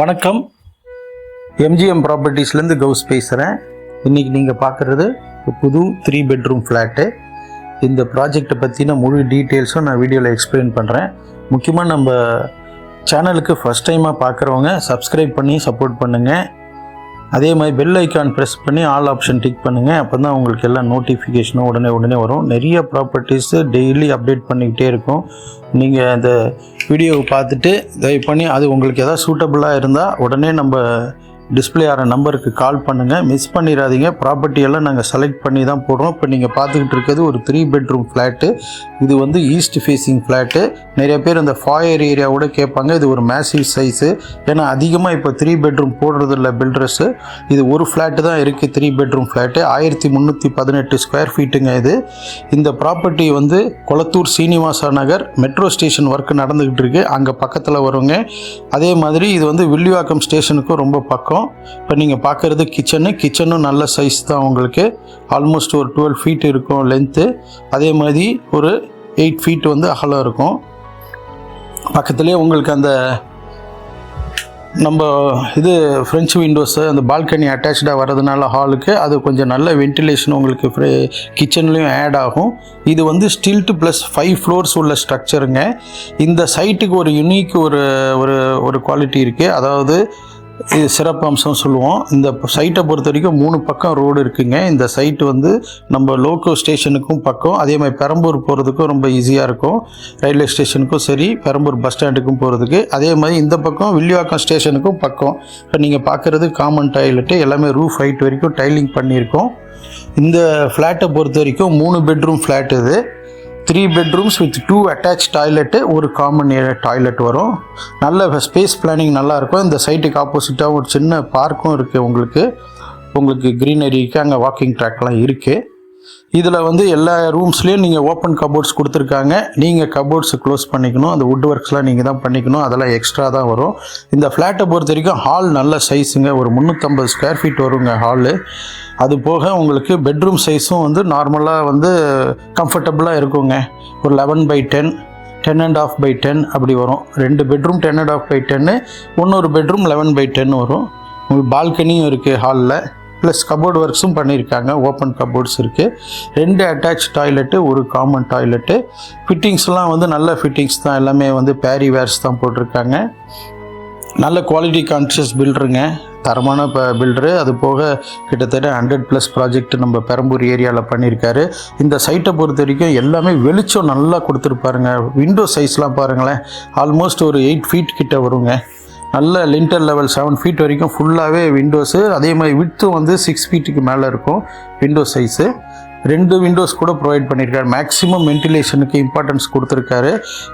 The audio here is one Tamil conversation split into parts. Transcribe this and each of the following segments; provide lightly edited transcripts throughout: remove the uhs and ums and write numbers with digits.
வணக்கம். எம்ஜிஎம் ப்ராப்பர்ட்டிஸ்லேருந்து கவுஸ் பேசுகிறேன். இன்றைக்கி நீங்கள் பார்க்குறது புது 3 பெட்ரூம் ஃப்ளாட்டு. இந்த ப்ராஜெக்டை பற்றின முழு டீட்டெயில்ஸும் நான் வீடியோவில் எக்ஸ்பிளைன் பண்ணுறேன். முக்கியமாக நம்ம சேனலுக்கு ஃபஸ்ட் டைமாக பார்க்குறவங்க சப்ஸ்கிரைப் பண்ணி சப்போர்ட் பண்ணுங்கள். அதே மாதிரி பெல் ஐக்கான் ப்ரெஸ் பண்ணி ஆல் ஆப்ஷன் டிக் பண்ணுங்கள். அப்போ தான் உங்களுக்கு எல்லாம் நோட்டிஃபிகேஷனும் உடனே வரும். நிறைய ப்ராப்பர்ட்டிஸு டெய்லி அப்டேட் பண்ணிக்கிட்டே இருக்கும். நீங்கள் அந்த வீடியோவை பார்த்துட்டு தயவு பண்ணி அது உங்களுக்கு எதாவது சூட்டபுளாக இருந்தால் உடனே நம்ம டிஸ்பிளே ஆகிற நம்பருக்கு கால் பண்ணுங்கள். மிஸ் பண்ணிடாதீங்க. ப்ராப்பர்ட்டியெல்லாம் நாங்கள் செலக்ட் பண்ணி தான் போடுறோம். இப்போ நீங்கள் பார்த்துக்கிட்டு இருக்கிறது ஒரு 3 பெட்ரூம் ஃப்ளாட்டு. இது வந்து ஈஸ்ட் ஃபேஸிங் ஃப்ளாட்டு. நிறைய பேர் இந்த ஃபாயர் ஏரியாவோட கேட்பாங்க. இது ஒரு மேசிவ் சைஸு. ஏன்னா அதிகமாக இப்போ 3 பெட்ரூம் போடுறது இல்லை பில்டர்ஸு. இது ஒரு ஃப்ளாட்டு தான் இருக்குது, 3 பெட்ரூம் ஃப்ளாட்டு. 1318 ஸ்கொயர் ஃபீட்டுங்க இது. இந்த ப்ராப்பர்ட்டி வந்து கொளத்தூர் சீனிவாசா நகர் மெட்ரோ ஸ்டேஷன் ஒர்க் நடந்துக்கிட்டு இருக்குது, அங்கே பக்கத்தில் வருங்க. அதே மாதிரி இது வந்து வில்லிவாக்கம் ஸ்டேஷனுக்கும் ரொம்ப பக்கம். இப்போ நீங்கள் பார்க்குறது கிச்சனும் நல்ல சைஸ் தான். உங்களுக்கு ஆல்மோஸ்ட் ஒரு 12 ஃபீட் இருக்கும் லென்த்து. அதே மாதிரி ஒரு 8 ஃபீட் வந்து அகலம் இருக்கும். பக்கத்துலேயே உங்களுக்கு அந்த நம்ம இது ஃப்ரெஞ்சு விண்டோஸு அந்த பால்கனி அட்டாச்சாக வர்றதுனால ஹாலுக்கு அது கொஞ்சம் நல்ல வென்டிலேஷன் உங்களுக்கு கிச்சன்லேயும் ஆட் ஆகும். இது வந்து ஸ்டில்ட் ப்ளஸ் 5 ஃப்ளோர்ஸ் உள்ள ஸ்ட்ரக்சருங்க. இந்த சைட்டுக்கு ஒரு யூனிக் ஒரு குவாலிட்டி இருக்குது. அதாவது இது சிறப்பு அம்சம் சொல்லுவோம். இந்த சைட்டை பொறுத்த வரைக்கும் 3 பக்கம் ரோடு இருக்குங்க. இந்த சைட்டு வந்து நம்ம லோக்கல் ஸ்டேஷனுக்கும் பக்கம், அதே மாதிரி பெரம்பூர் போகிறதுக்கும் ரொம்ப ஈஸியாக இருக்கும். ரயில்வே ஸ்டேஷனுக்கும் சரி, பெரம்பூர் பஸ் ஸ்டாண்டுக்கும் போகிறதுக்கு. அதே மாதிரி இந்த பக்கம் வில்லிவாக்கம் ஸ்டேஷனுக்கும் பக்கம். இப்போ நீங்கள் பார்க்குறது காமன் டாய்லெட்டு, எல்லாமே ரூஃப் ஹைட் வரைக்கும் டைலிங் பண்ணியிருக்கோம். இந்த ஃப்ளாட்டை பொறுத்த வரைக்கும் 3 பெட்ரூம் ஃப்ளாட். இது 3 bedrooms with 2 attached டாய்லெட்டு, ஒரு காமன் டாய்லெட் வரும். நல்ல ஸ்பேஸ் பிளானிங் நல்லாயிருக்கும். இந்த சைட்டுக்கு ஆப்போசிட்டாக ஒரு சின்ன பார்க்கும் இருக்குது. உங்களுக்கு க்ரீனரிக்கு அங்கே வாக்கிங் ட்ராக்லாம் இருக்குது. இதில் வந்து எல்லா ரூம்ஸ்லேயும் நீங்கள் ஓப்பன் கபோர்ட்ஸ் கொடுத்துருக்காங்க. நீங்கள் கபோர்ட்ஸை க்ளோஸ் பண்ணிக்கணும். அந்த வுட் ஒர்க்ஸ்லாம் நீங்கள் தான் பண்ணிக்கணும். அதெல்லாம் எக்ஸ்ட்ரா தான் வரும். இந்த ஃப்ளாட்டை பொறுத்த வரைக்கும் ஹால் நல்ல சைஸுங்க. ஒரு 350 ஸ்கொயர் ஃபீட் வருங்க ஹாலு. அது போக உங்களுக்கு பெட்ரூம் சைஸும் வந்து நார்மலாக வந்து கம்ஃபர்டபுளாக இருக்குங்க. ஒரு 11/10, 10.5/10 அப்படி வரும். 2 பெட்ரூம் 10.5/10, இன்னொரு பெட்ரூம் 11/10 வரும். உங்களுக்கு பால்கனியும் இருக்குது ஹாலில். ப்ளஸ் கபோர்டு ஒர்க்ஸும் பண்ணியிருக்காங்க. ஓப்பன் கபோர்ட்ஸ் இருக்குது. 2 அட்டாச் டாய்லெட்டு, ஒரு காமன் டாய்லெட்டு. ஃபிட்டிங்ஸ்லாம் வந்து நல்ல ஃபிட்டிங்ஸ் தான். எல்லாமே வந்து பேரி வேர்ஸ் தான் போட்டிருக்காங்க. நல்ல குவாலிட்டி கான்ஷியஸ் பில்டருங்க, தரமான பில்டரு. அது போக கிட்டத்தட்ட 100+ ப்ராஜெக்ட் நம்ம பெரம்பூர் ஏரியாவில் பண்ணியிருக்காரு. இந்த சைட்டை பொறுத்த வரைக்கும் எல்லாமே வெளிச்சம் நல்லா கொடுத்துருப்பாருங்க. விண்டோ சைஸ்லாம் பாருங்களேன், ஆல்மோஸ்ட் ஒரு 8 ஃபீட் கிட்ட வருங்க. நல்ல லிண்டர் லெவல் 7 ஃபீட் வரைக்கும் ஃபுல்லாகவே விண்டோஸு. அதே மாதிரி விட்த்தும் வந்து 6 ஃபீட்டுக்கு மேலே இருக்கும் விண்டோ சைஸு. 2 விண்டோஸ் கூட ப்ரொவைட் பண்ணியிருக்காரு. மேக்ஸிமம் வென்டிலேஷனுக்கு இம்பார்ட்டன்ஸ் கொடுத்துருக்காரு.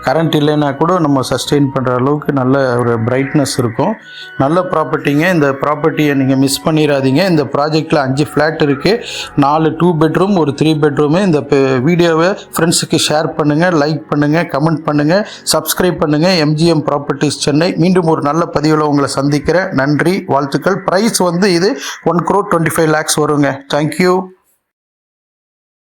கரண்ட் இல்லைன்னா கூட நம்ம சஸ்டெயின் பண்ணுற அளவுக்கு நல்ல ஒரு பிரைட்னஸ் இருக்கும். நல்ல ப்ராப்பர்ட்டிங்க. இந்த ப்ராப்பர்ட்டியை நீங்கள் மிஸ் பண்ணிடாதீங்க. இந்த ப்ராஜெக்டில் 5 ஃப்ளாட் இருக்குது. 4 2 பெட்ரூம், ஒரு 3 பெட்ரூமு. இந்த வீடியோவை ஃப்ரெண்ட்ஸுக்கு ஷேர் பண்ணுங்கள், லைக் பண்ணுங்கள், கமெண்ட் பண்ணுங்கள், சப்ஸ்கிரைப் பண்ணுங்கள். MGM properties Chennai. மீண்டும் ஒரு நல்ல பதிவில் உங்களை சந்திக்கிறேன். நன்றி, வாழ்த்துக்கள். ப்ரைஸ் வந்து இது 1,25,00,000 வருங்க. தேங்க்யூ.